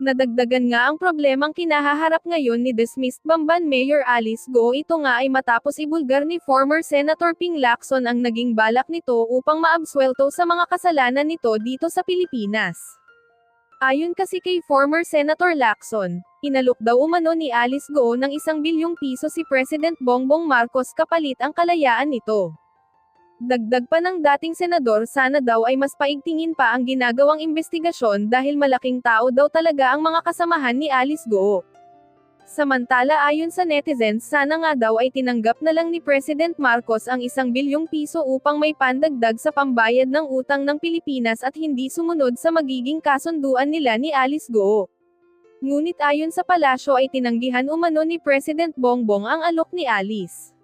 Nadagdagan nga ang problemang kinahaharap ngayon ni dismissed Bamban Mayor Alice Go. Ito nga ay matapos ibulgar ni former Senator Ping Lacson ang naging balak nito upang maabsuelto sa mga kasalanan nito dito sa Pilipinas. Ayon kasi kay former Senator Lacson, inalok daw umano ni Alice Go ng 1 bilyong piso si President Bongbong Marcos kapalit ang kalayaan nito. Dagdag pa ng dating senador, sana daw ay mas paigtingin pa ang ginagawang investigasyon dahil malaking tao daw talaga ang mga kasamahan ni Alice Go. Samantala ayon sa netizens, sana nga daw ay tinanggap na lang ni President Marcos ang 1 bilyong piso upang may pandagdag sa pambayad ng utang ng Pilipinas at hindi sumunod sa magiging kasunduan nila ni Alice Go. Ngunit ayon sa palasyo ay tinanggihan umano ni President Bongbong ang alok ni Alice.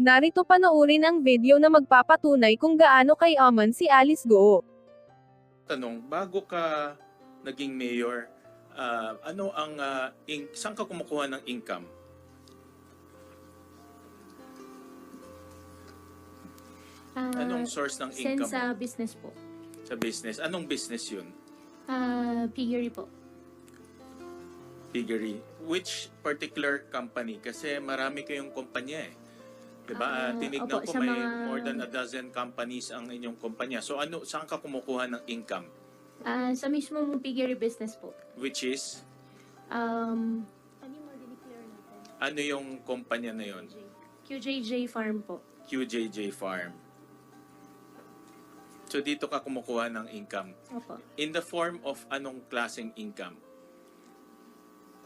Narito panoorin ang video na magpapatunay kung gaano kayaman si Alice Go. Tanong, bago ka naging mayor, ano ang saan ka kumukuha ng income? Anong source ng income Sa mo? business po. Sa business. Anong business yun? Piggery po. Piggery. Which particular company? Kasi marami kayong kumpanya eh. Diba? Tinignan opo, ko sa may mga- more than a dozen companies ang inyong kumpanya. So saan ka kumukuha ng income? Sa mismong piggery business po. Which is, Ano yung mga dineclare natin? ano yung kumpanya na yon? QJJ Farm po. QJJ Farm. So dito ka kumukuha ng income. Opo. In the form of anong klaseng income?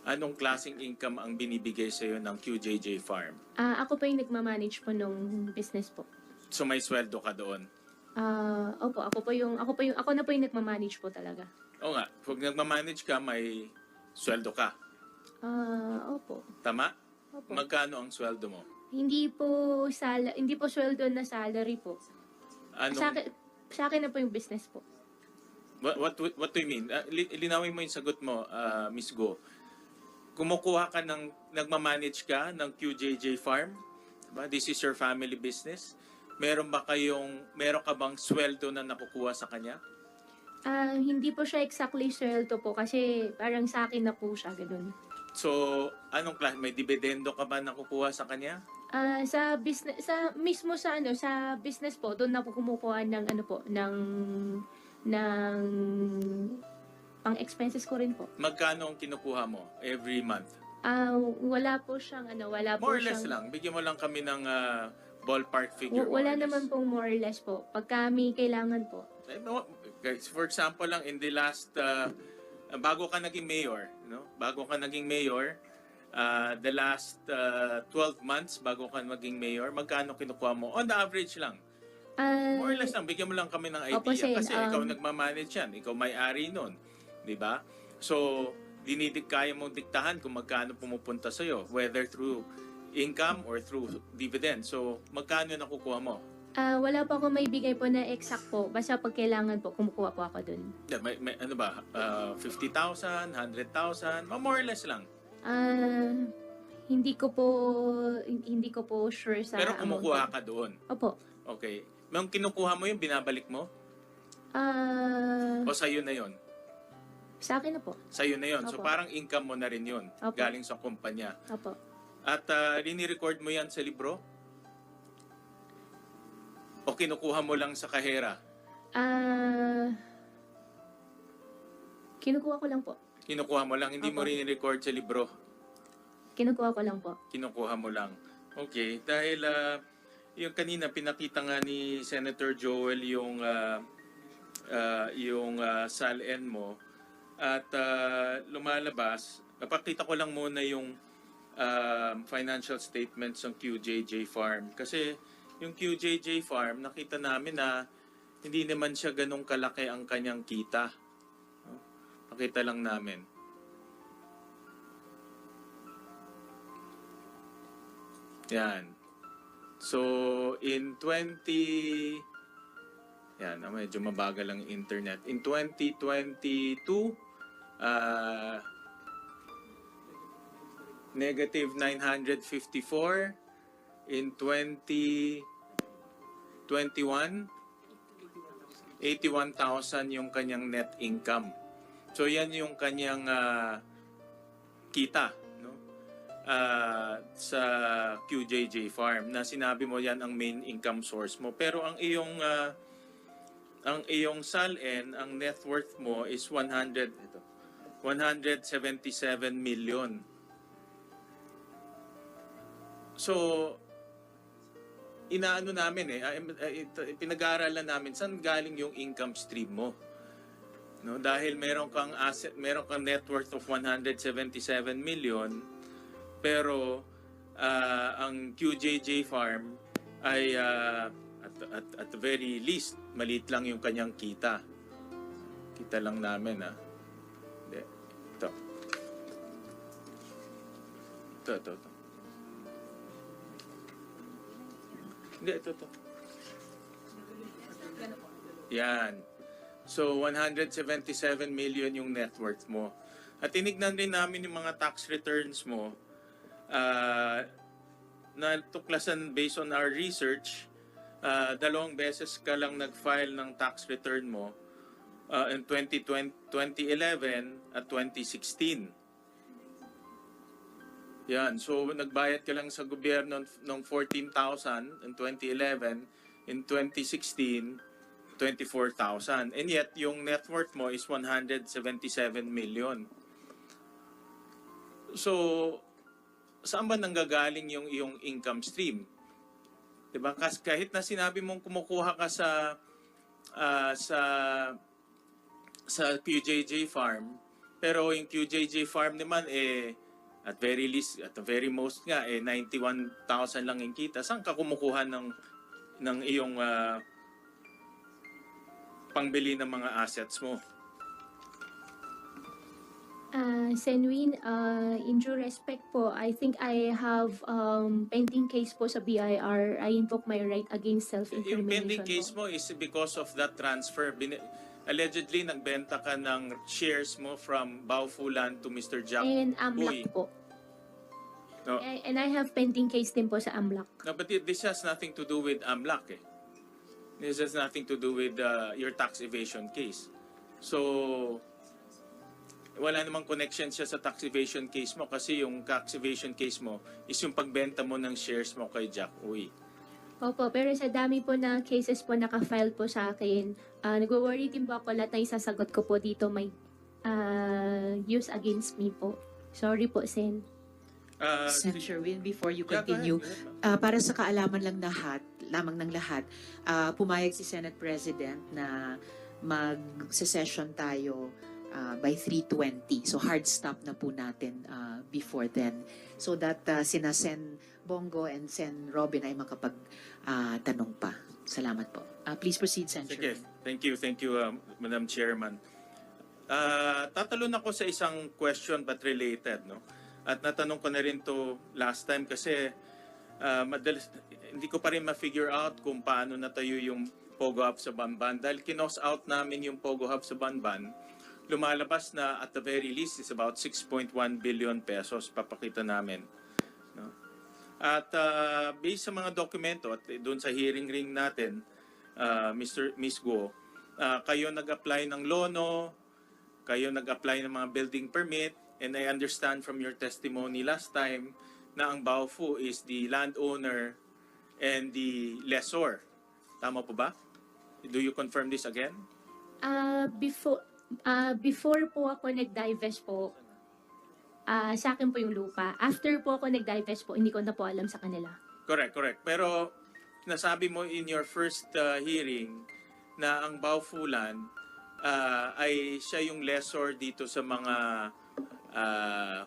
Anong klaseng income ang binibigay sa iyo ng QJJ Farm? Ako po yung nagmamanage po nung business po. So may sweldo ka doon. Opo, ako na po yung nagmamanage po talaga. O nga, pag nagmamanage ka, may sweldo ka. Opo. Tama? Opo. Magkano ang sweldo mo? Hindi po sweldo na salary po. Anong, Sa akin na po yung business po. what do you mean? Linawin mo yung sagot mo, Miss Go. Kumukuha ka nagmamanage ka ng QJJ Farm? Diba? This is your family business? Meron ka bang sweldo na nakukuha sa kanya? Hindi po siya exactly sweldo po kasi parang sa akin na po siya, ganun. So, anong klase? May dividendo ka ba nakukuha sa kanya? Sa business, sa business po, doon na po kumukuha ng pang expenses ko rin po. Magkano ang kinukuha mo every month? Wala po siyang More or less lang. Bigyan mo lang kami ng ballpark figure. Wala more or less. naman pong more or less po. Pagka may kailangan po. Guys, for example lang, in the last, bago ka naging mayor, the last 12 months bago ka maging mayor, magkano kinukuha mo? On the average lang. More or less lang, bigyan mo lang kami ng idea. Opo, sir, Kasi ikaw nagmamanage yan, ikaw may-ari nun. Diba? So, kaya mong diktahan kung magkano pumupunta sa'yo, whether through income or through dividend. So, magkano nakukuha mo? Wala pa ako may bigay po na exact po. Basta pag kailangan po, kumukuha po ako dun. May ano ba? 50,000, 100,000? More or less lang. Hindi ko po sure sa Pero amount kumukuha po. ka doon. Opo. Okay. Nung kinukuha mo yun, binabalik mo? O sa'yo na yun? Sa akin na po. Sa'yo na yun. So Opo. parang income mo na rin yun. Opo. Galing sa kumpanya. Opo. At rini-record mo yan sa libro? O kinukuha mo lang sa kahera? Kinukuha ko lang po. Kinukuha mo lang, hindi mo Opo. rini-record sa libro? Kinukuha ko lang po. Kinukuha mo lang. Okay. Dahil yung kanina pinakita nga ni Senator Joel yung SALN mo at lumalabas. Napakita ko lang muna yung financial statements ng QJJ Farm. Kasi yung QJJ Farm, nakita namin na hindi naman siya ganong kalaki ang kanyang kita. Pakita lang namin. Yan. So, in medyo mabagal ang internet. In 2022, negative 954. In 2021, 81,000 yung kanyang net income. So yan yung kanyang kita, no? Sa QJJ Farm na sinabi mo yan ang main income source mo. Pero ang iyong SALN, ang net worth mo is 177 million. So, inaano namin pinag-aaralan namin saan galing yung income stream mo. No, dahil meron kang net worth of 177 million, pero ang QJJ Farm ay at the very least maliit lang yung kanyang kita. Kita lang namin Hindi. Ito. Hindi, ito. Yan. So, 177 million yung net worth mo. At tinignan rin namin yung mga tax returns mo na tuklasan based on our research. 2 beses ka lang nag-file ng tax return mo in 2011 at 2016. Yan. So, nagbayad ka lang sa gobyerno ng 14,000 in 2011. In 2016, 24,000. And yet, yung net worth mo is 177 million. So, saan ba nanggagaling yung iyong income stream? Diba? Kasi kahit na sinabi mong kumukuha ka sa QJJ Farm, pero yung QJJ Farm naman at very least, at the very most nga 91,000 lang yung kita. Saan ka kumukuha ng iyong pangbili ng mga assets mo? Senwin, in due respect po, I think I have pending case po sa BIR. I invoke my right against self-incrimination. Yung pending case po mo is because of that transfer. Allegedly, nagbenta ka ng shares mo from Baofulan to Mr. Jack And Uy. AMLAC po. No. And I have pending case din po sa AMLAC. No, but this has nothing to do with AMLAC. This has nothing to do with your tax evasion case. So, wala namang connection siya sa tax evasion case mo kasi yung tax evasion case mo is yung pagbenta mo ng shares mo kay Jack Uy. Opo, pero sa dami po na cases po naka-file po sa akin, nag-worry din po ako lahat na isasagot ko po dito may use against me po. Sorry po, Sen. Sen. Sherwin, before you Yeah, go continue, ahead. para sa kaalaman lamang ng lahat, pumayag si Senate President na mag-session tayo by 3:20. So hard stop na po natin before then. So that sina Sen Bongo and Sen Robin ay makapag-tanong pa. Salamat po. Please proceed, Sen. Sige, Sherwin. thank you, Madam Chairman. Tatalon ako sa isang question but related, no? At natanong ko na rin to last time kasi madalas, hindi ko pa rin ma-figure out kung paano natayo yung Pogo Hub sa Banban. Dahil kinos out namin yung Pogo Hub sa Banban, lumalabas na at the very least is about 6.1 billion pesos papakita namin. No? At based sa mga dokumento at doon sa hearing ring natin, Miss Go, kayo nag-apply ng lono, kayo nag-apply ng mga building permit, and I understand from your testimony last time na ang Baofu is the landowner and the lessor. Tama po ba? Do you confirm this again? Before po ako nag-divest po, sa akin po yung lupa. After po ako nag-divest po, hindi ko na po alam sa kanila. Correct. Pero nasabi mo in your first hearing na ang Baofulan ay siya yung lessor dito sa mga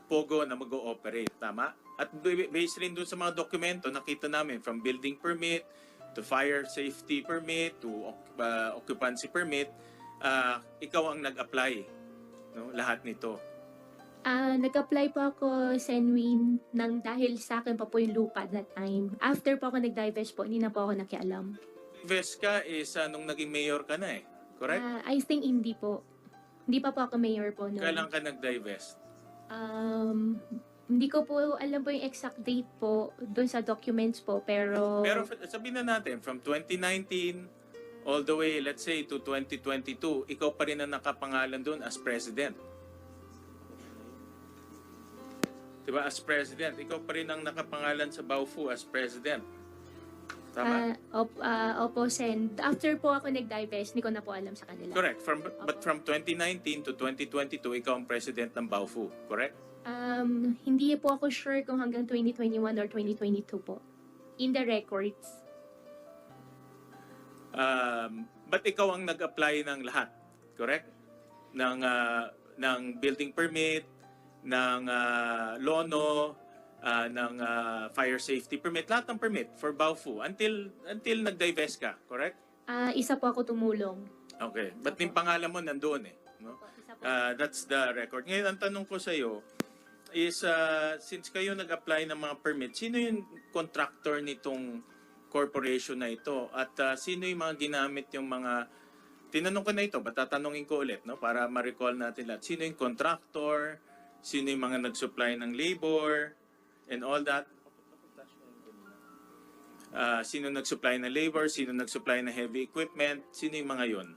Pogo na mag-ooperate. Tama? At based rin dun sa mga dokumento, nakita namin from building permit to fire safety permit to occupancy permit, ikaw ang nag-apply, no? Lahat nito. Nag-apply po ako, Senwin, nang dahil sa akin pa po yung lupa at that time. After po ako nag-divest po, hindi na po ako nakialam. Invest ka is nung naging mayor ka na correct? I think hindi po. Hindi pa po ako mayor po noon. Kailan ka nag-divest? Hindi ko po alam po yung exact date po doon sa documents po, pero... Pero sabihin na natin, from 2019 all the way, let's say, to 2022, ikaw pa rin ang nakapangalan doon as president. Diba? As president. Ikaw pa rin ang nakapangalan sa Baofu as president. Tama? Opo, Sen. After po ako nag-divest, hindi ko na po alam sa kanila. Correct. But from 2019 to 2022, ikaw ang president ng Baofu. Correct? Hindi po ako sure kung hanggang 2021 or 2022 po. In the records. But ikaw ang nag-apply ng lahat. Correct? Ng building permit, ng lono, ng fire safety permit, lahat ng permit for Baofu until nag-divest ka, correct? Isa po ako tumulong. Okay. But yung pangalan mo nandoon eh. No? Isa po. That's the record. Ngayon, ang tanong ko sa iyo is, since kayo nag-apply ng mga permit, sino yung contractor nitong corporation na ito? At sino yung mga ginamit yung mga... Tinanong ko na ito, but tatanungin ko ulit, no? Para ma-recall natin lahat. Sino yung contractor? Sino yung mga nag-supply ng labor? And all that. Sino nag-supply ng labor? Sino nag-supply ng heavy equipment? Sino yung mga yon?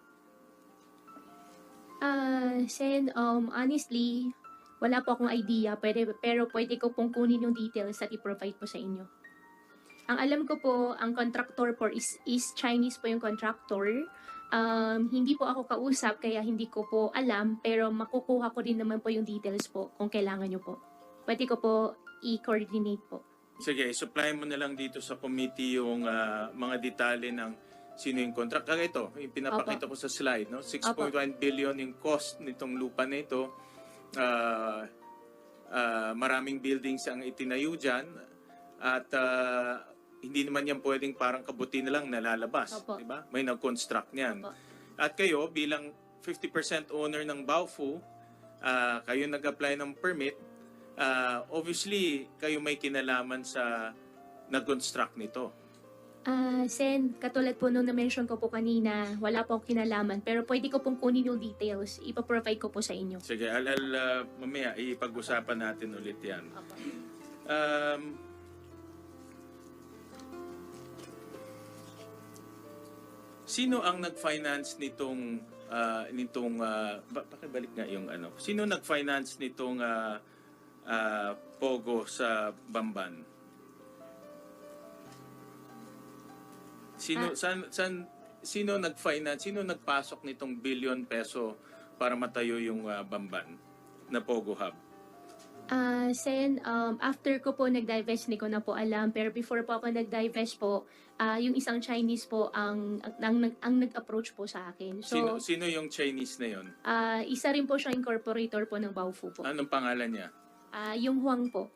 Sen, honestly, wala po akong idea, pero pwede ko pong kunin yung details at i-provide po sa inyo. Ang alam ko po, ang contractor po is Chinese po yung contractor. Hindi po ako kausap, kaya hindi ko po alam, pero makukuha ko rin naman po yung details po kung kailangan nyo po. Pwede ko po i-coordinate po. Sige, supply mo na lang dito sa committee yung mga detalye ng sino yung contract. Kaya ito, yung pinapakita ko sa slide, no? 6.1 billion yung cost nitong lupa na ito. Maraming buildings ang itinayo dyan. At hindi naman yan pwedeng parang kabuti na lang nalalabas. Opo. Diba? May nag-construct niyan. Opo. At kayo, bilang 50% owner ng Baofu, kayo nag-apply ng permit, obviously, kayo may kinalaman sa nag-construct nito. Sen, katulad po nung na-mention ko po kanina, wala po akong kinalaman, pero pwede ko pong kunin yung details, ipaprovide ko po sa inyo. Sige, mamaya ipag-usapan natin ulit yan. Opo. Sino ang nag-finance nitong pakibalik nga yung ano. Sino nag-finance nitong Pogo sa Bamban? Sino nag-finance, sino nagpasok nitong billion peso para matayo yung Bamban na Pogo Hub? Sen, after ko po nag-divest, hindi ko na po alam. Pero before po ako nag-divest po, yung isang Chinese po ang nag-approach po sa akin. So, Sino yung Chinese na yon? Isa rin po siyang incorporator po ng Baofu po. Anong pangalan niya? Yung Huang po.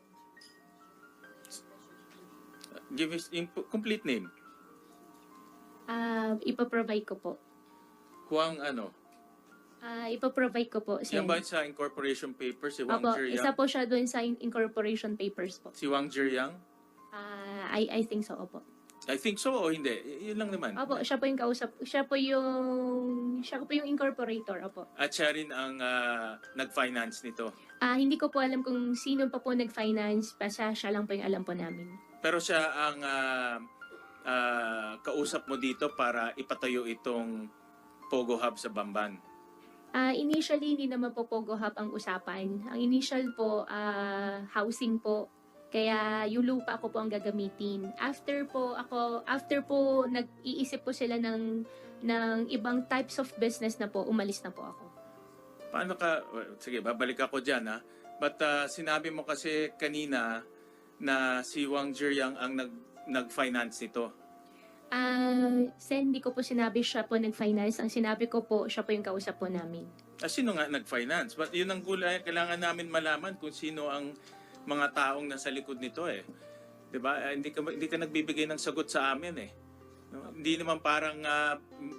Give us complete name. Ipaprovide ko po. Huang ano? Ipaprovide ko po. Sen. Yan ba sa incorporation papers? Si Wang Opo, Zhiyang? isa po siya doon sa incorporation papers po. Si Wang Zhiyang? I think so, opo. I think so o hindi. Yun lang naman. Opo, siya po yung kausap. Siya po yung incorporator, opo. At siya rin ang nag-finance nito. Hindi ko po alam kung sino pa po nag-finance, basta siya lang po yung alam po namin. Pero siya ang kausap mo dito para ipatayo itong Pogo Hub sa Bamban. Initially, hindi naman po Pogo Hub ang usapan. Ang initial po, housing po. Kaya yung lupa ako po ang gagamitin. After po nag-iisip po sila ng ibang types of business na po, umalis na po ako. Paano ka, sige, babalik ako dyan ha. But sinabi mo kasi kanina na si Wang Zhiyang ang nag-finance nito. Sen, hindi ko po sinabi siya po nag-finance. Ang sinabi ko po, siya po yung kausap po namin. Sino nga nag-finance? But yun ang gulay, kailangan namin malaman kung sino ang mga taong nasa likod nito eh. 'Di ba? Hindi ka nagbibigay ng sagot sa amin eh. No? Hindi naman parang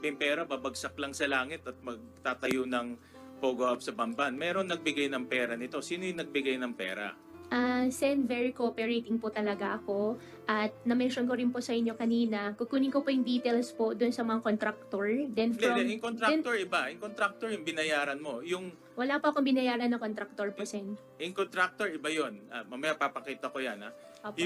may pera babagsak lang sa langit at magtatayo ng Pogo Hub sa Bamban. Meron nagbigay ng pera nito. Sino yung nagbigay ng pera? Sen, very cooperating po talaga ako. At na-mention ko rin po sa inyo kanina, kukunin ko po yung details po doon sa mga contractor. Then Yung contractor iba. Yung contractor yung binayaran mo. Yung wala pa akong binayaran na contractor po, Sen. contractor iba yun. Mamaya papakita ko yan ha. Opo.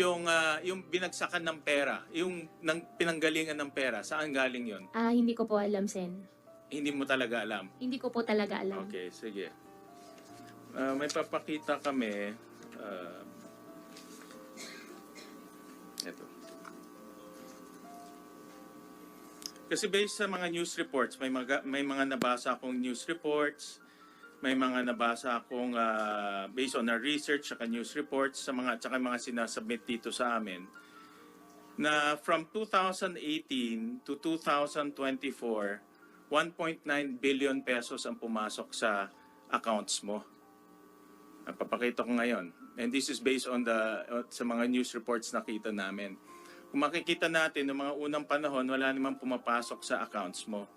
Yung binagsakan ng pera, yung pinanggalingan ng pera, saan galing yon? Hindi ko po alam, Sen. Hindi mo talaga alam. Hindi ko po talaga alam. Okay, sige. May papakita kami. Ito. Kasi based sa mga news reports, may mga nabasa akong news reports, may mga nabasa akong based on our research at news reports sa mga sinasubmit dito sa amin na from 2018 to 2024, 1.9 billion pesos ang pumasok sa accounts mo. Papakita ko ngayon. And this is based on sa mga news reports nakita namin. Kung makikita natin, noong mga unang panahon, wala namang pumapasok sa accounts mo.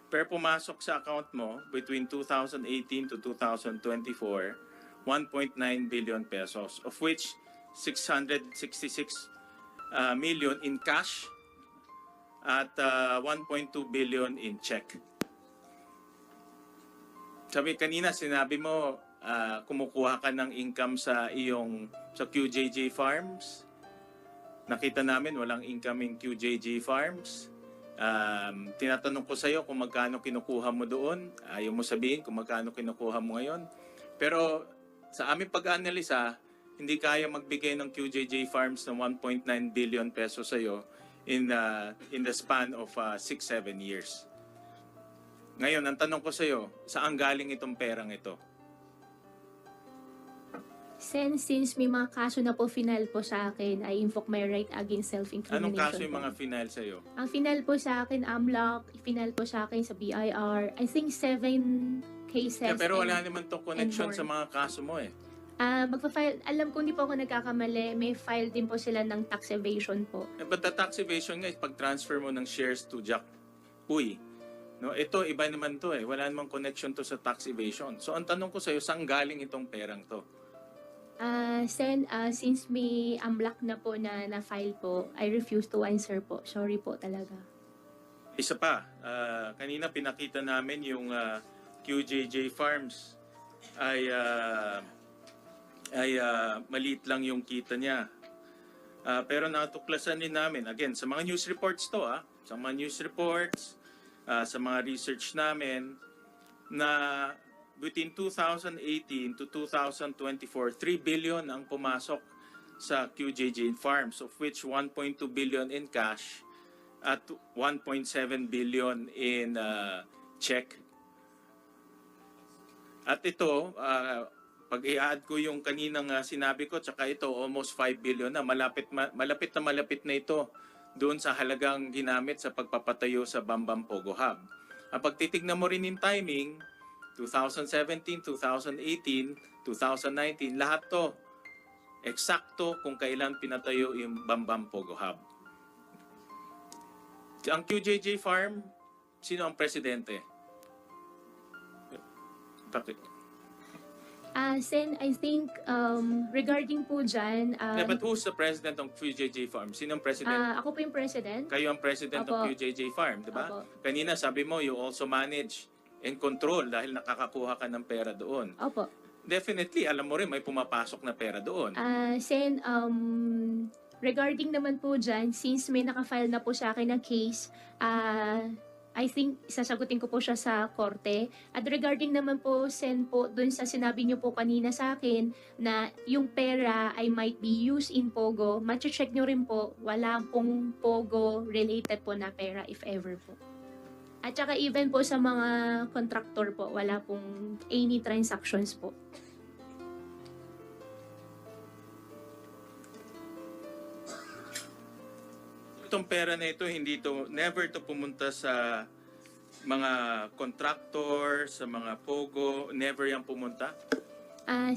Pero pumasok sa account mo between 2018 to 2024, 1.9 billion pesos, of which 666 million in cash at 1.2 billion in check. Sinabi mo, kumukuha ka ng income sa QJJ Farms. Nakita namin walang income in QJJ Farms. Tinatanong ko sa iyo kung magkano kinukuha mo doon. Ayaw mo sabihin kung magkano kinukuha mo ngayon. Pero sa aming pag-analisa, hindi kaya magbigay ng QJJ Farms ng 1.9 billion pesos sa iyo in the span of 6-7 years. Ngayon, ang tanong ko sa iyo, saan galing itong perang ito? Sen, since may mga kaso na po final po sa akin, I invoke my right against self-incrimination. Anong kaso yung po. mga final sa iyo? Ang final po sa akin, AMLOC, final po sa akin sa BIR, I think 7 cases. Pero wala naman to connection more. sa mga kaso mo eh. Magpa-file, alam ko hindi po ako nagkakamali, may file din po sila ng tax evasion po. But the tax evasion nga is pag-transfer mo ng shares to Jack Uy. No, ito, iba naman to eh. Wala namang connection to sa tax evasion. So ang tanong ko sa iyo, saan galing itong perang to? Sen, since may AMLOC na po na file po, I refuse to answer po. Sorry po talaga. Isa pa, kanina pinakita namin yung QJJ Farms ay maliit lang yung kita niya. Pero natuklasan din namin, again, sa mga news reports to, sa mga news reports, sa mga research namin, na between 2018 to 2024, 3 billion ang pumasok sa QJJ Farms, of which 1.2 billion in cash at 1.7 billion in check. At ito, pag i-add ko yung kaninang sinabi ko, tsaka ito, almost 5 billion na. Malapit na ito doon sa halagang ginamit sa pagpapatayo sa Bambam Pogo Hub. Pag titignan mo rin yung timing, 2017, 2018, 2019, lahat to eksakto kung kailan pinatayo yung Bambam Pogo Hub. Ang QJJ Farm, sino ang presidente? Bakit? Sen, I think regarding po dyan, But who's the president ng QJJ Farm? Sino ang president? ako po yung president. Kayo ang president ng Opo. QJJ Farm, di ba? Opo. Kanina sabi mo, you also manage and control dahil nakakakuha ka ng pera doon. Opo. Definitely, alam mo rin may pumapasok na pera doon. Sen, regarding naman po dyan, since may nakafile na po sa akin ng case, I think sasagutin ko po siya sa korte. At regarding naman po, Sen, po, dun sa sinabi niyo po kanina sa akin na yung pera ay might be used in Pogo, matche-check niyo rin po, wala pong Pogo related po na pera if ever po. At saka even po sa mga contractor po, wala pong any transactions po. Itong pera na ito, never to pumunta sa mga contractor, sa mga Pogo, never yan pumunta?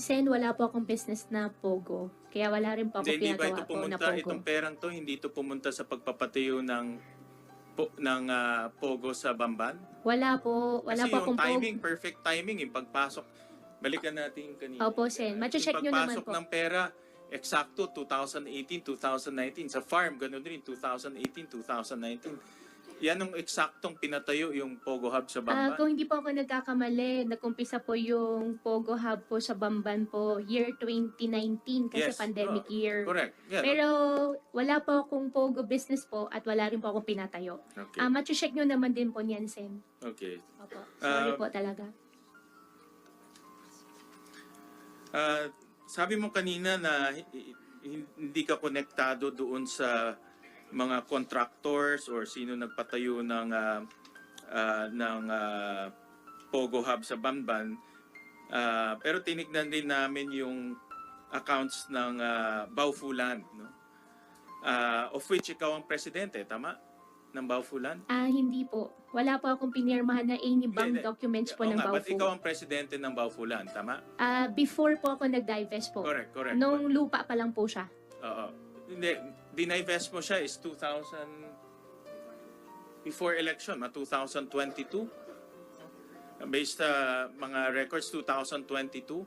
Sen, wala po akong business na Pogo. Kaya wala rin po ako Hindi ba ito pinagawa po na pumunta, Pogo. itong perang to, hindi ito pumunta sa pagpapatayo ng Pogo sa Bamban? Wala po Kasi po yung akong timing, perfect timing, yung pagpasok. Balikan natin yung kanina. Opo, Sen. Mache-check nyo naman Yung po. pagpasok ng pera, eksakto 2018, 2019. Sa farm, ganun rin, 2018, 2019. yan ang eksaktong pinatayo yung Pogo Hub sa Bamban. Kung hindi po ako nagkakamali, nagkumpisa po yung Pogo Hub po sa Bamban po year 2019 kasi Yes, pandemic oh, year. Correct. Yeah, Pero wala po akong Pogo business po at wala rin po akong pinatayo. okay. Machi-check nyo naman din po niyan, Sen. Okay. Opo. Sorry Ah, po talaga. Sabi mo kanina na hindi ka konektado doon sa mga contractors or sino nagpatayo ng Pogo Hub sa Bamban. Pero tinignan din namin yung accounts ng Baofu Land, no? Of which ikaw ang presidente, tama? Ng Baofu Land? Hindi po. Wala po akong pinirmahan na any bank Hindi. documents po Oo ng nga, but ikaw Baofu. ang presidente ng Baofu Land, tama? Before po ako nag-divest po. Correct, correct. Nung lupa pa lang po siya. Oo. Hindi, dinivest mo siya is 2000 before election, 2022. Based sa mga records 2022.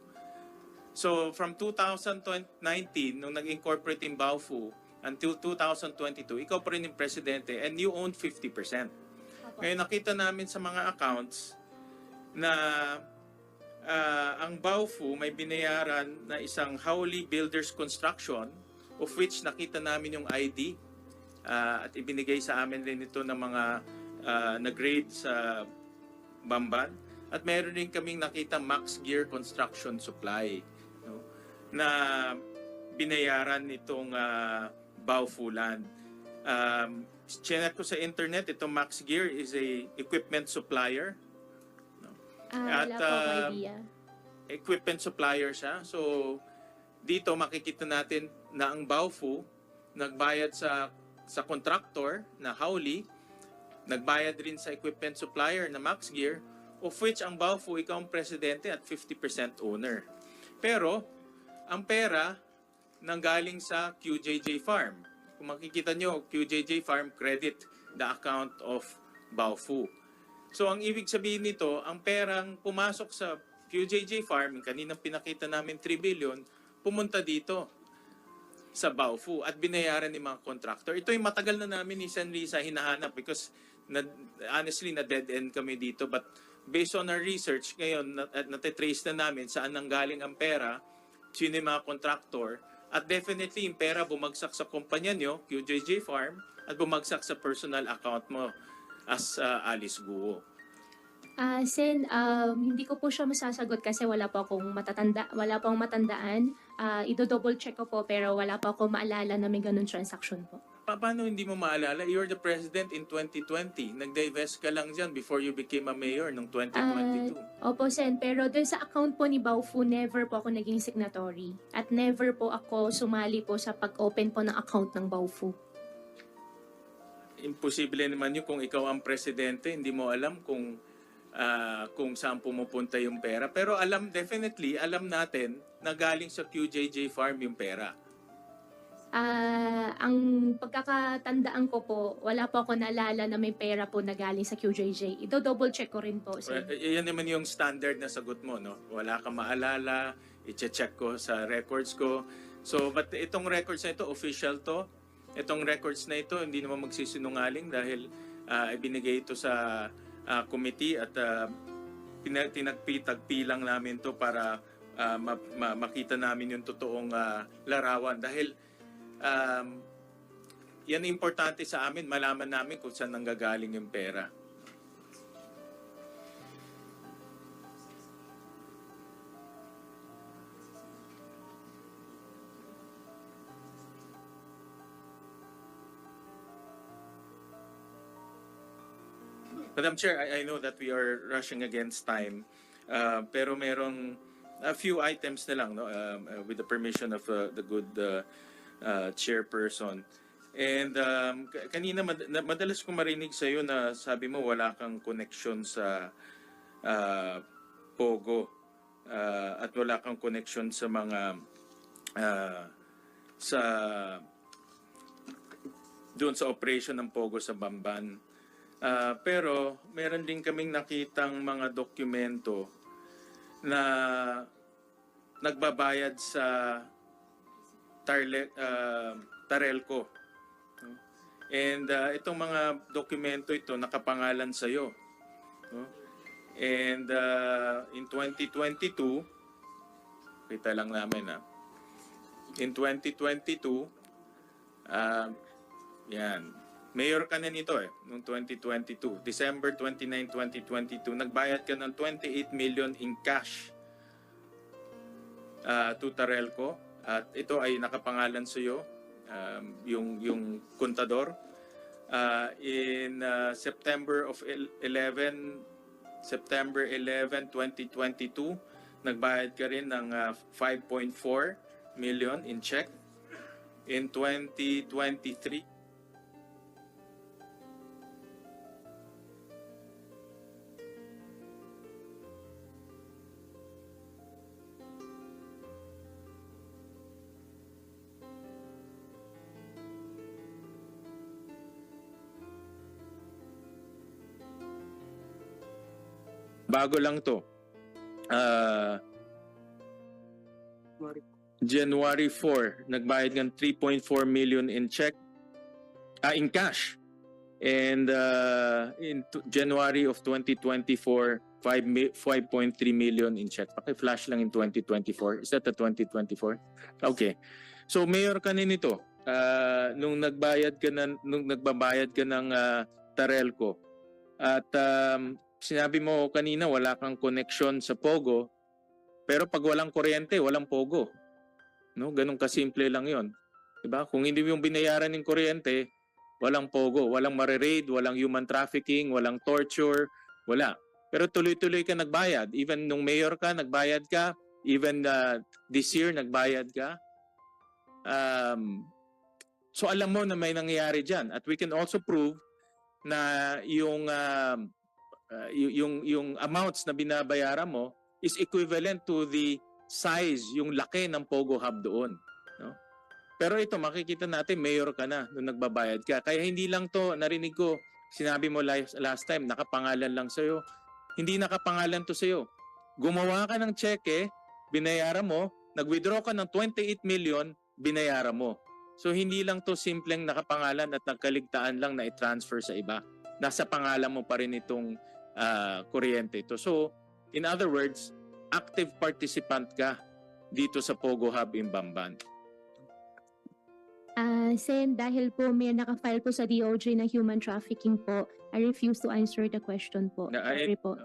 So from 2019 nung nag-incorporate in Baofu until 2022, ikaw pa rin yung presidente and you own 50%. Ngayon nakita namin sa mga accounts na ang Baofu may binayaran na isang Howley Builders Construction of which nakita namin yung ID at ibinigay sa amin rin ito ng mga nag-grade sa Bamban. At meron rin kaming nakita Max Gear Construction Supply, no, na binayaran nitong Baofu Land. Chinek ko sa internet, itong Max Gear is a equipment supplier. Wala At, po akong idea. Equipment supplier siya. So, dito makikita natin na ang Baofu nagbayad sa contractor na Howley, nagbayad rin sa equipment supplier na Max Gear, of which ang Baofu, ikaw ang presidente at 50% owner. Pero, ang pera nanggaling sa QJJ Farm. Kung makikita nyo, QJJ Farm credit the account of Baofu. So, ang ibig sabihin nito, ang perang pumasok sa QJJ Farm, yung kaninang pinakita namin 3 billion, pumunta dito sa Baofu at binayaran ng mga contractor. Ito yung matagal na namin ni Sen. Risa hinahanap because honestly, na dead end kami dito. But based on our research, ngayon, natitrace na namin saan nanggaling ang pera, sino yung mga contractor, at definitely yung pera bumagsak sa kumpanya nyo, QJJ Farm, at bumagsak sa personal account mo as Alice Guo. Sen, hindi ko po siya masasagot kasi wala po akong matandaan. Ido-double check ko po pero wala po akong maalala na may ganun transaction po. Paano hindi mo maalala? You're the president in 2020. Nag-divest ka lang dyan before you became a mayor noong 2022. Opo, Sen, pero dun sa account po ni Baofu, never po ako naging signatory. At never po ako sumali po sa pag-open po ng account ng Baofu. Imposible naman yun kung ikaw ang presidente, hindi mo alam kung saan pumupunta yung pera. Pero definitely, alam natin na galing sa QJJ Farm yung pera. Ang pagkakatandaan ko po, wala po ako naalala na may pera po na galing sa QJJ. Ido-double check ko rin po, Sen. Yan naman yung standard na sagot mo, no? Wala kang maalala, i-check ko sa records ko. So, but itong records na ito, official to. Itong records na ito, hindi naman magsisinungaling dahil ibinigay ito sa committee at tinagpi lang namin to para makita namin yung totoong larawan. Dahil yan importante sa amin, malaman namin kung saan nanggagaling yung pera. Madam Chair, I know that we are rushing against time, pero merong a few items na lang, no, with the permission of the good chairperson. And kanina madalas ko marinig sa iyo na sabi mo wala kang connection sa Pogo at wala kang connection sa mga doon sa operation ng Pogo sa Bamban. Pero meron din kaming nakitang mga dokumento na nagbabayad sa Tarelco. And itong mga dokumento ito nakapangalan sa iyo. No? And in 2022, kita lang namin in 2022, yan, mayor ka na nito noong 2022. December 29, 2022, nagbayad ka ng 28 million in cash to Tarelco. At ito ay nakapangalan sa iyo, yung kontador. In September 11, 2022, nagbayad ka rin ng 5.4 million in check. In 2023, bago lang to. January 4, nagbayad ng 3.4 million in check, in cash. And in January of 2024, 5.3 million in check. Paki-flash lang in 2024. Is that the 2024? Okay. So mayor ka nito nung nagbayad ka nung nagbabayad ka ng Tarelco. At sinabi mo kanina wala kang connection sa Pogo, pero pag walang kuryente, walang Pogo. No, ganun kasimple lang 'yon. 'Di ba? Kung hindi mo yung binayaran ng kuryente, walang Pogo, walang mare-raid, walang human trafficking, walang torture, wala. Pero tuloy-tuloy ka nagbayad. Even nung mayor ka, nagbayad ka. Even this year, nagbayad ka. So alam mo na may nangyayari dyan. At we can also prove na yung amounts na binabayaran mo is equivalent to the size, yung laki ng Pogo Hub doon. No? Pero ito, makikita natin, mayor ka na nung nagbabayad ka. Kaya hindi lang to, narinig ko, sinabi mo last time, nakapangalan lang sa'yo. Hindi nakapangalan to sa'yo. Gumawa ka ng cheque, binayaran mo, nag-withdraw ka ng 28 million, binayaran mo. So hindi lang to simpleng nakapangalan at nagkaligtaan lang na i-transfer sa iba. Nasa pangalan mo pa rin itong kuryente ito. So, in other words, active participant ka dito sa Pogo Hub in Bamban. Sen, dahil po may nakafile po sa DOJ na human trafficking po, I refuse to answer the question po. Sorry po.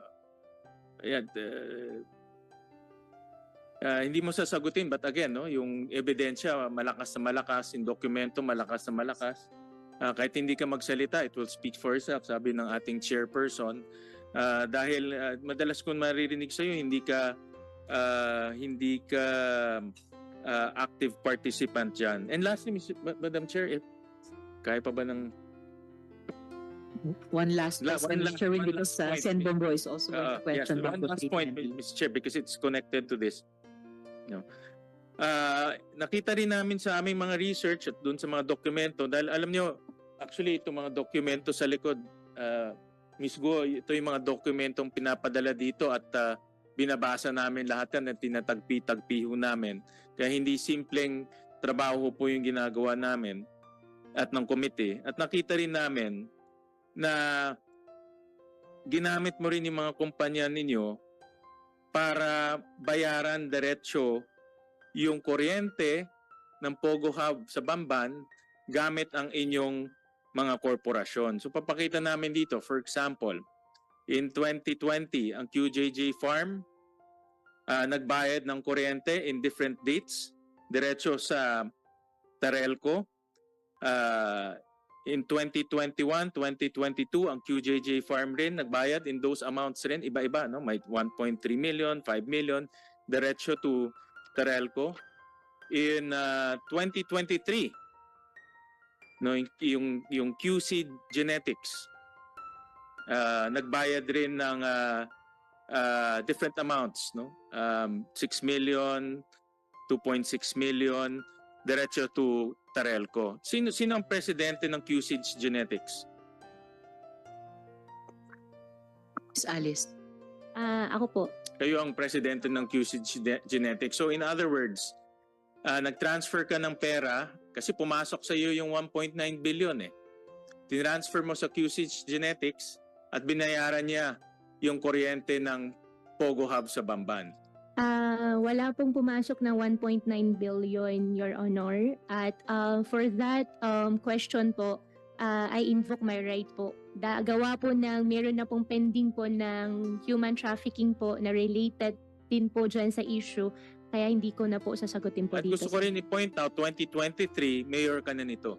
Ayan, hindi mo sasagutin, but again, no, yung ebidensya malakas na malakas, yung dokumento malakas na malakas. Kahit hindi ka magsalita, it will speak for itself, sabi ng ating chairperson. Dahil madalas kong maririnig sa iyo, hindi ka active participant dyan. And lastly, Madam Chair, kaya pa ba ng... One last question, Mr. Chairman, because Sen Bombo is also a question. Yes, one last point, Mr. Chair, because it's connected to this. No. Nakita rin namin sa aming mga research at dun sa mga dokumento, dahil alam nyo, actually, itong mga dokumento sa likod, Ms. Go, ito yung mga dokumentong pinapadala dito at binabasa namin lahat yan at tinatagpi-tagpi ho namin. Kaya hindi simpleng trabaho po yung ginagawa namin at ng komite. At nakita rin namin na ginamit mo rin yung mga kumpanya ninyo para bayaran diretsyo yung kuryente ng Pogo Hub sa Bamban gamit ang inyong mga korporasyon. So papakita namin dito, for example, in 2020, ang QJJ Farm nagbayad ng kuryente in different dates, diretso sa Tarelco. In 2021, 2022, ang QJJ Farm rin nagbayad in those amounts rin, iba-iba, no? May 1.3 million, 5 million, diretso to Tarelco. In 2023, no, yung QC Genetics nagbayad rin ng different amounts, no? 6 million, 2.6 million diretso to Tarelco. Sino ang presidente ng QC Genetics? Ms. Alice. Ako po. Kayo ang presidente ng QC Genetics. So in other words, nag-transfer ka ng pera kasi pumasok sa iyo yung 1.9 billion tinransfer mo sa QCH Genetics at binayaran niya yung kuryente ng Pogo Hub sa Bamban? Wala pong pumasok na 1.9 billion, Your Honor. At for that question po, I invoke my right po. Gawa po ng meron na pong pending po ng human trafficking po na related din po dyan sa issue. Kaya hindi ko na po sasagutin po At dito. gusto ko rin i-point out, 2023, mayor ka na nito.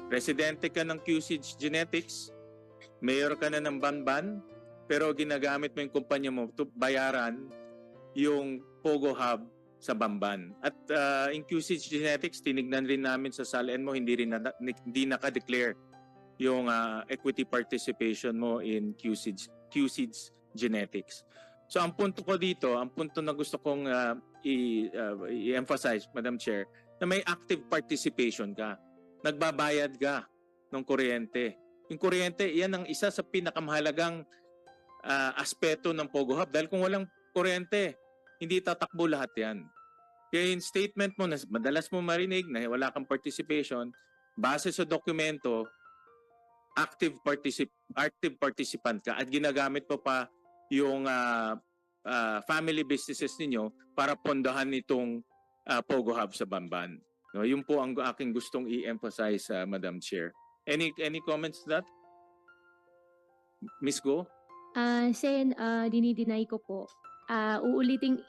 Presidente ka ng QCH Genetics, mayor ka na ng Banban, pero ginagamit mo yung kumpanya mo to bayaran yung Pogo Hub sa Bamban. At in QCH Genetics, tinignan rin namin sa SALN mo, hindi naka-declare yung equity participation mo in QCH Genetics. So ang punto ko dito, ang punto na gusto kong i-emphasize, Madam Chair, na may active participation ka. Nagbabayad ka ng kuryente. Yung kuryente, yan ang isa sa pinakamahalagang aspeto ng Pogo Hub. Dahil kung walang kuryente, hindi tatakbo lahat yan. Kaya yung statement mo na madalas mo marinig na wala kang participation, base sa dokumento, active participant ka at ginagamit mo pa yung family businesses ninyo para pondahan itong Pogo Hub sa Bamban. No, yun po ang aking gustong i-emphasize, Madam Chair. Any comments to that? Ms. Go? Sen, dinideny ko po. Uulitin,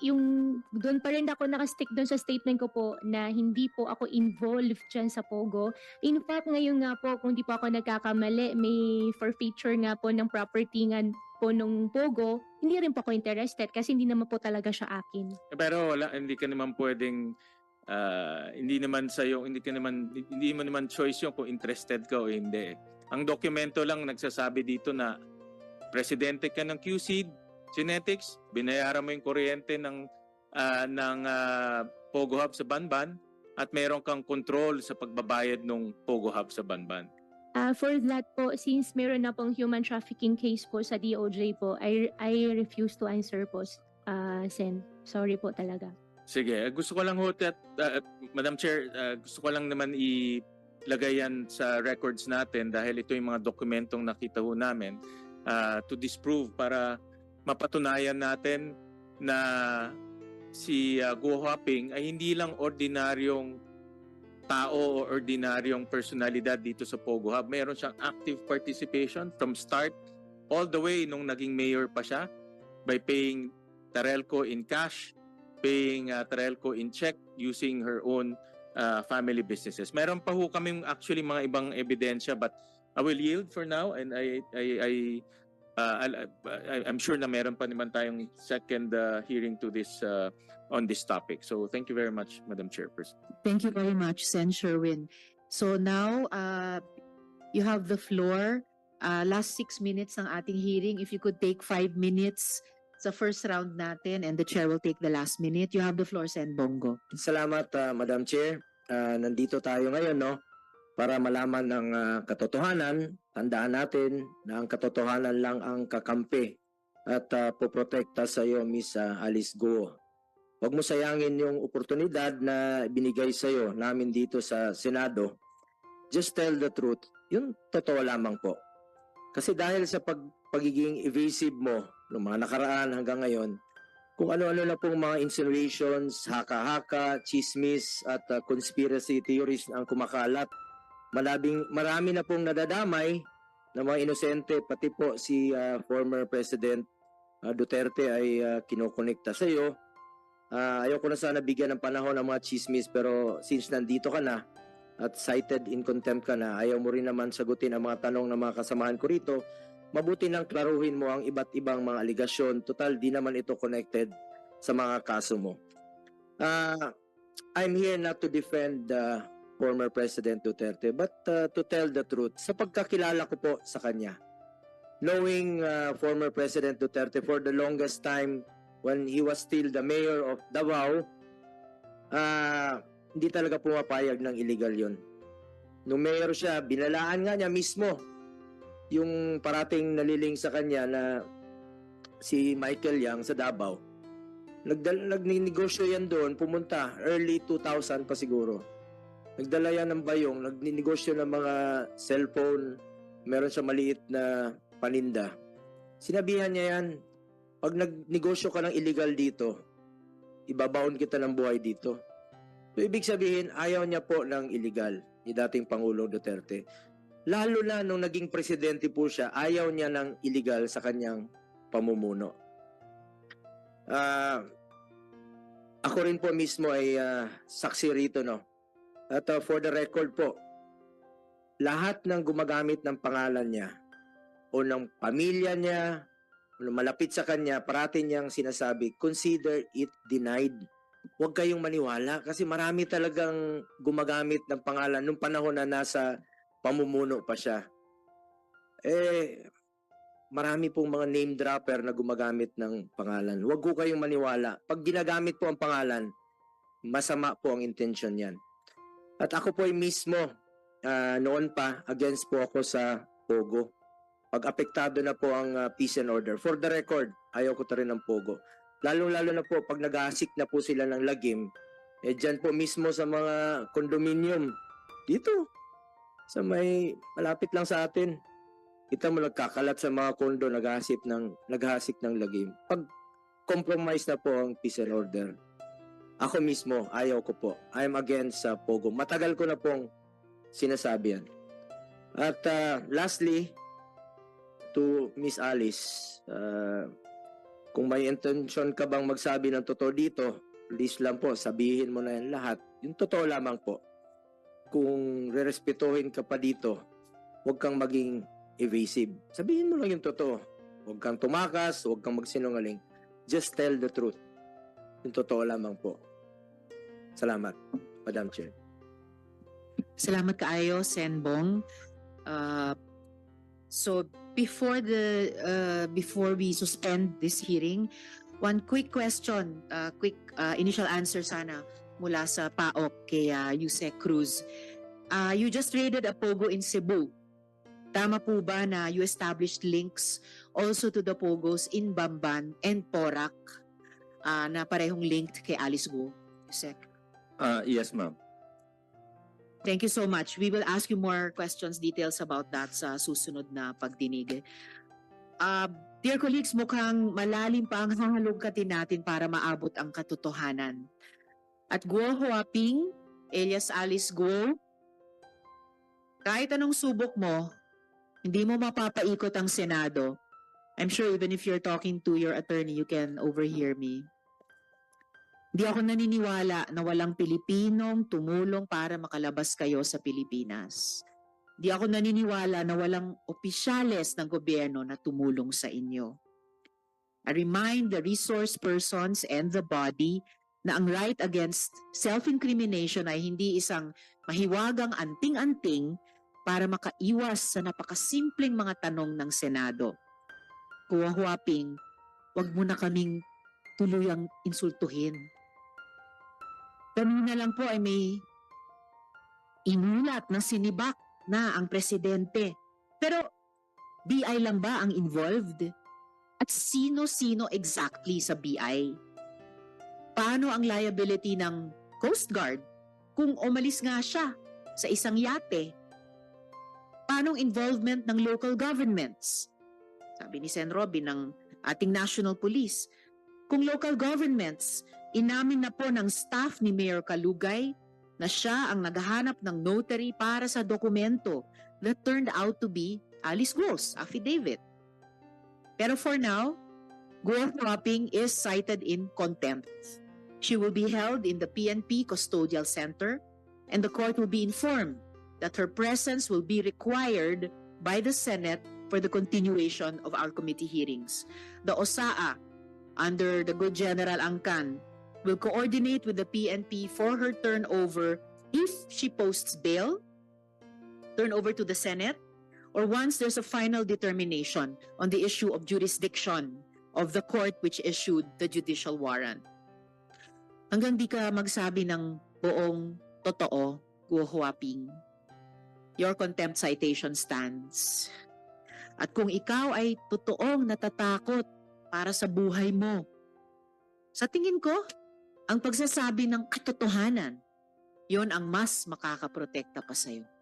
doon pa rin ako nakastick doon sa statement ko po na hindi po ako involved dyan sa Pogo. In fact, ngayon nga po, kung di po ako nagkakamali, may forfeiture nga po ng property nga po nung Pogo, hindi rin po ako interested kasi hindi naman po talaga siya akin. Pero hindi ka naman pwedeng hindi mo naman choice yung kung interested ka o hindi. Ang dokumento lang nagsasabi dito na presidente ka ng QC Genetics, binayaran mo yung kuryente ng Pogo Hub sa Banban at meron kang control sa pagbabayad ng Pogo Hub sa Banban. For that po, since meron na pong human trafficking case po sa DOJ po, I refuse to answer po, Sen. Sorry po talaga. Sige, gusto ko lang Madam Chair, gusto ko lang naman ilagay yan sa records natin dahil ito yung mga dokumentong nakita ho namin to disprove para mapatunayan natin na si Guo Huaping ay hindi lang ordinaryong tao o ordinaryong personalidad dito sa Pogo Hub. Meron siyang active participation from start all the way nung naging mayor pa siya by paying Tarelco in cash, paying Tarelco in check using her own family businesses. Meron pa ho kaming actually mga ibang ebidensya but I will yield for now and I'm sure na meron pa naman tayong second hearing to this on this topic. So thank you very much, Madam Chairperson. Thank you very much, Sen. Sherwin. So now, you have the floor. Last 6 minutes ng ating hearing. If you could take 5 minutes sa first round natin and the chair will take the last minute. You have the floor, Sen. Bongo. Salamat, Madam Chair. Nandito tayo ngayon, no? Para malaman ng katotohanan. Tandaan natin na ang katotohanan lang ang kakampi at poprotekta sa iyo, Miss Alice Guo. Huwag mo sayangin yung oportunidad na binigay sa iyo namin dito sa Senado. Just tell the truth. Yung totoo lamang po. Kasi dahil sa pagiging evasive mo noong mga nakaraan hanggang ngayon, kung ano-ano na pong mga insinuations, haka-haka, chismis at conspiracy theories ang kumakalat, marami na pong nadadamay na mga inosente, pati po si former President Duterte ay kinokonekta sa iyo. Ayoko na sana bigyan ng panahon ng mga chismis pero since nandito ka na at cited in contempt ka na, ayaw mo rin naman sagutin ang mga tanong ng mga kasamahan ko rito, mabuti nang klaruhin mo ang iba't ibang mga aligasyon. Total, di naman ito connected sa mga kaso mo. I'm here not to defend former President Duterte but to tell the truth sa pagkakilala ko po sa kanya. Knowing former President Duterte for the longest time when he was still the mayor of Davao, hindi talaga pumapayag ng illegal yon. Nung mayor siya, binalaan nga niya mismo yung parating naliling sa kanya na si Michael Yang sa Davao. Nagnegosyo yan doon, pumunta, early 2000 pa siguro. Nagdala yan ng bayong, nagninegosyo ng mga cellphone, meron siya maliit na paninda. Sinabihan niya yan, pag nagnegosyo ka ng illegal dito, ibabaon kita ng buhay dito. So, ibig sabihin, ayaw niya po ng illegal ni dating Pangulo Duterte. Lalo na nung naging presidente po siya, ayaw niya ng illegal sa kanyang pamumuno. Ako rin po mismo ay saksi rito, no? At for the record po, lahat ng gumagamit ng pangalan niya o ng pamilya niya o malapit sa kanya, parati niyang sinasabi, consider it denied. Huwag kayong maniwala kasi marami talagang gumagamit ng pangalan nung panahon na nasa pamumuno pa siya. Marami pong mga name dropper na gumagamit ng pangalan. Huwag ko kayong maniwala. Pag ginagamit po ang pangalan, masama po ang intention niyan. At ako po ay mismo, noon pa, against po ako sa Pogo. Pag apektado na po ang peace and order. For the record, ayaw ko ta rin ng Pogo. Lalo-lalo na po pag nag-aasik na po sila ng lagim, dyan po mismo sa mga condominium, dito, sa may malapit lang sa atin. Kita mo nagkakalat sa mga kondo, naghahasik ng lagim. Pag compromise na po ang peace and order, ako mismo, ayaw ko po. I'm against sa Pogo. Matagal ko na pong sinasabi yan. At lastly, to Miss Alice, kung may intention ka bang magsabi ng totoo dito, please lang po, sabihin mo na yan lahat. Yung totoo lamang po. Kung rerespetuhin ka pa dito, huwag kang maging evasive. Sabihin mo lang yung totoo. Huwag kang tumakas, huwag kang magsinungaling. Just tell the truth. Yung totoo lamang po. Salamat, Madam Chair. Salamat kaayo, Senbong. So before we suspend this hearing, one quick question, quick initial answer sana mula sa PAOK kay Yusek Cruz. You just raided a Pogo in Cebu. Tama po ba na you established links also to the Pogos in Bamban and Porac na parehong linked kay Alice Go? Yusek. Yes, ma'am. Thank you so much. We will ask you more questions, details about that sa susunod na pagdinig. Dear colleagues, mukhang malalim pa ang hahalungkatin natin para maabot ang katotohanan. At Guo Huaping, alias Alice Guo, kahit anong subok mo, hindi mo mapapaikot ang Senado. I'm sure even if you're talking to your attorney, you can overhear me. Di ako naniniwala na walang Pilipinong tumulong para makalabas kayo sa Pilipinas. Di ako naniniwala na walang opisyales ng gobyerno na tumulong sa inyo. I remind the resource persons and the body na ang right against self-incrimination ay hindi isang mahiwagang anting-anting para makaiwas sa napakasimpleng mga tanong ng Senado. Huwaping, wag mo na kaming tuluyang insultuhin. Kanina lang po ay may inulat na sinibak na ang presidente. Pero BI lang ba ang involved? At sino-sino exactly sa BI? Paano ang liability ng Coast Guard kung umalis nga siya sa isang yate? Paano ang involvement ng local governments? Sabi ni Sen. Robin ng ating National Police, kung local governments, inamin na po ng staff ni Mayor Kalugay na siya ang naghahanap ng notary para sa dokumento that turned out to be Alice Guo's affidavit. Pero for now, Guo Huaping is cited in contempt. She will be held in the PNP Custodial Center and the court will be informed that her presence will be required by the Senate for the continuation of our committee hearings. The OSAA, under the good General Angkan, will coordinate with the PNP for her turnover if she posts bail, turnover to the Senate, or once there's a final determination on the issue of jurisdiction of the court which issued the judicial warrant. Hanggang di ka magsabi ng buong totoo, Guo Huaping, your contempt citation stands. At kung ikaw ay totoong natatakot para sa buhay mo, sa tingin ko, ang pagsasabi ng katotohanan yon ang mas makakaprotekta pa sa'yo.